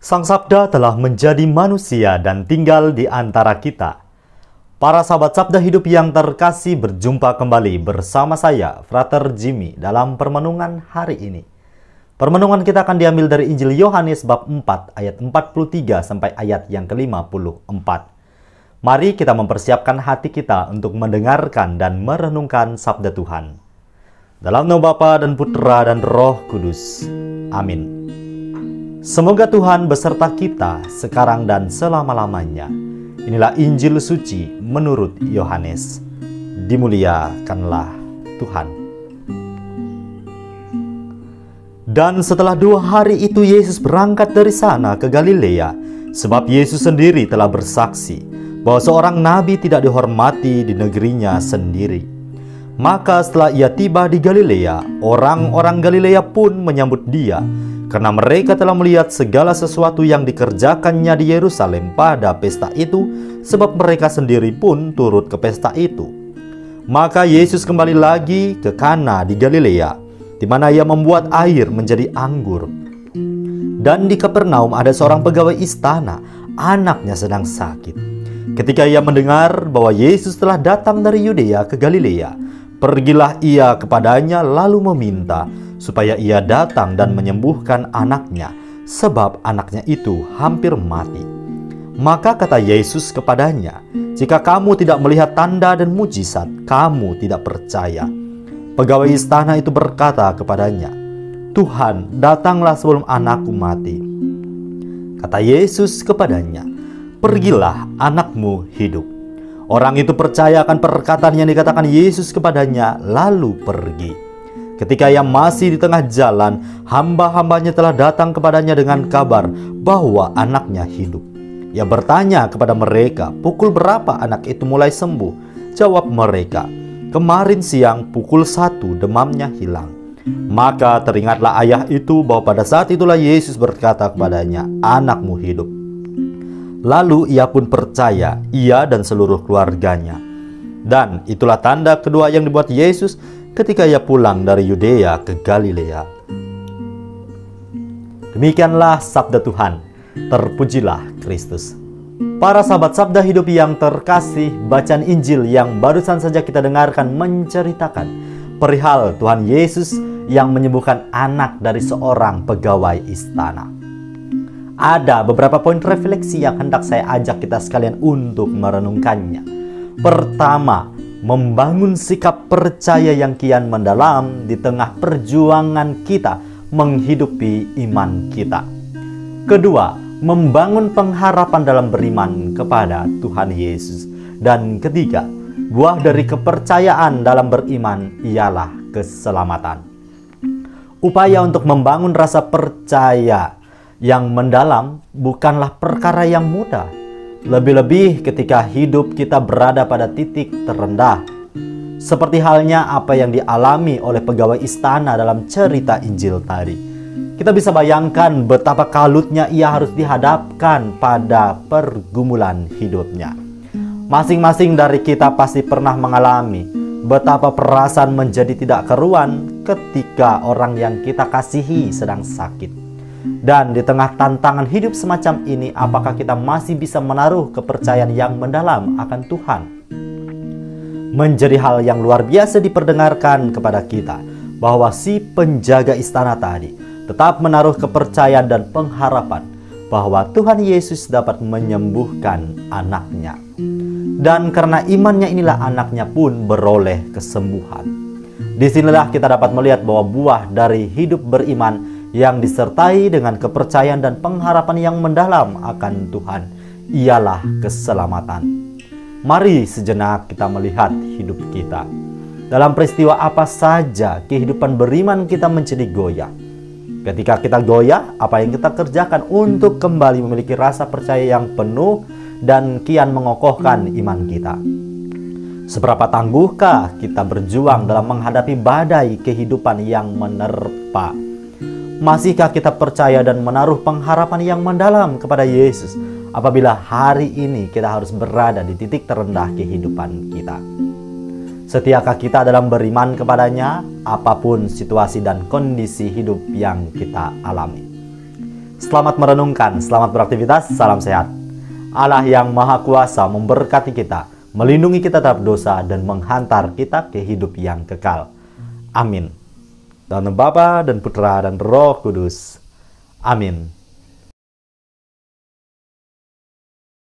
Sang Sabda telah menjadi manusia dan tinggal di antara kita. Para sahabat Sabda Hidup yang terkasih, berjumpa kembali bersama saya, Frater Jimmy, dalam permenungan hari ini. Permenungan kita akan diambil dari Injil Yohanes bab 4 ayat 43 sampai ayat yang ke-54. Mari kita mempersiapkan hati kita untuk mendengarkan dan merenungkan sabda Tuhan. Dalam nama Bapa dan Putra dan Roh Kudus. Amin. Semoga Tuhan beserta kita sekarang dan selama-lamanya. Inilah Injil suci menurut Yohanes. Dimuliakanlah Tuhan. Dan setelah 2 hari itu Yesus berangkat dari sana ke Galilea, sebab Yesus sendiri telah bersaksi bahwa seorang nabi tidak dihormati di negerinya sendiri. Maka setelah ia tiba di Galilea, orang-orang Galilea pun menyambut dia, karena mereka telah melihat segala sesuatu yang dikerjakannya di Yerusalem pada pesta itu, sebab mereka sendiri pun turut ke pesta itu. Maka Yesus kembali lagi ke Kana di Galilea, di mana ia membuat air menjadi anggur. Dan di Kapernaum ada seorang pegawai istana, anaknya sedang sakit. Ketika ia mendengar bahwa Yesus telah datang dari Yudea ke Galilea, pergilah ia kepadanya lalu meminta supaya ia datang dan menyembuhkan anaknya, sebab anaknya itu hampir mati. Maka kata Yesus kepadanya, "Jika kamu tidak melihat tanda dan mujizat, kamu tidak percaya." Pegawai istana itu berkata kepadanya, "Tuhan, datanglah sebelum anakku mati." Kata Yesus kepadanya, "Pergilah, anakmu hidup." Orang itu percaya akan perkataan yang dikatakan Yesus kepadanya, lalu pergi. Ketika ia masih di tengah jalan, hamba-hambanya telah datang kepadanya dengan kabar bahwa anaknya hidup. Ia bertanya kepada mereka, "Pukul berapa anak itu mulai sembuh?" Jawab mereka, "Kemarin siang pukul 1 demamnya hilang." Maka teringatlah ayah itu bahwa pada saat itulah Yesus berkata kepadanya, "Anakmu hidup." Lalu ia pun percaya, ia dan seluruh keluarganya. Dan itulah tanda kedua yang dibuat Yesus ketika ia pulang dari Yudea ke Galilea. Demikianlah sabda Tuhan. Terpujilah Kristus. Para sahabat Sabda Hidup yang terkasih, bacaan Injil yang barusan saja kita dengarkan menceritakan perihal Tuhan Yesus yang menyembuhkan anak dari seorang pegawai istana. Ada beberapa poin refleksi yang hendak saya ajak kita sekalian untuk merenungkannya. Pertama, membangun sikap percaya yang kian mendalam di tengah perjuangan kita menghidupi iman kita. Kedua, membangun pengharapan dalam beriman kepada Tuhan Yesus. Dan ketiga, buah dari kepercayaan dalam beriman ialah keselamatan. Upaya untuk membangun rasa percaya yang mendalam bukanlah perkara yang mudah, lebih-lebih ketika hidup kita berada pada titik terendah, seperti halnya apa yang dialami oleh pegawai istana dalam cerita Injil tadi. Kita bisa bayangkan betapa kalutnya ia harus dihadapkan pada pergumulan hidupnya. Masing-masing dari kita pasti pernah mengalami betapa perasaan menjadi tidak karuan ketika orang yang kita kasihi sedang sakit. Dan di tengah tantangan hidup semacam ini, apakah kita masih bisa menaruh kepercayaan yang mendalam akan Tuhan? Menjadi hal yang luar biasa diperdengarkan kepada kita bahwa si penjaga istana tadi tetap menaruh kepercayaan dan pengharapan bahwa Tuhan Yesus dapat menyembuhkan anaknya. Dan karena imannya inilah anaknya pun beroleh kesembuhan. Disinilah kita dapat melihat bahwa buah dari hidup beriman yang disertai dengan kepercayaan dan pengharapan yang mendalam akan Tuhan ialah keselamatan. Mari sejenak kita melihat hidup kita. Dalam peristiwa apa saja kehidupan beriman kita menjadi goyah. Ketika kita goyah, apa yang kita kerjakan untuk kembali memiliki rasa percaya yang penuh dan kian mengokohkan iman kita? Seberapa tangguhkah kita berjuang dalam menghadapi badai kehidupan yang menerpa? Masihkah kita percaya dan menaruh pengharapan yang mendalam kepada Yesus apabila hari ini kita harus berada di titik terendah kehidupan kita? Setiakah kita dalam beriman kepadanya apapun situasi dan kondisi hidup yang kita alami? Selamat merenungkan, selamat beraktivitas, salam sehat. Allah yang Maha Kuasa memberkati kita, melindungi kita terhadap dosa, dan menghantar kita ke hidup yang kekal. Amin. Dalam nama Bapa dan Putra dan Roh Kudus. Amin.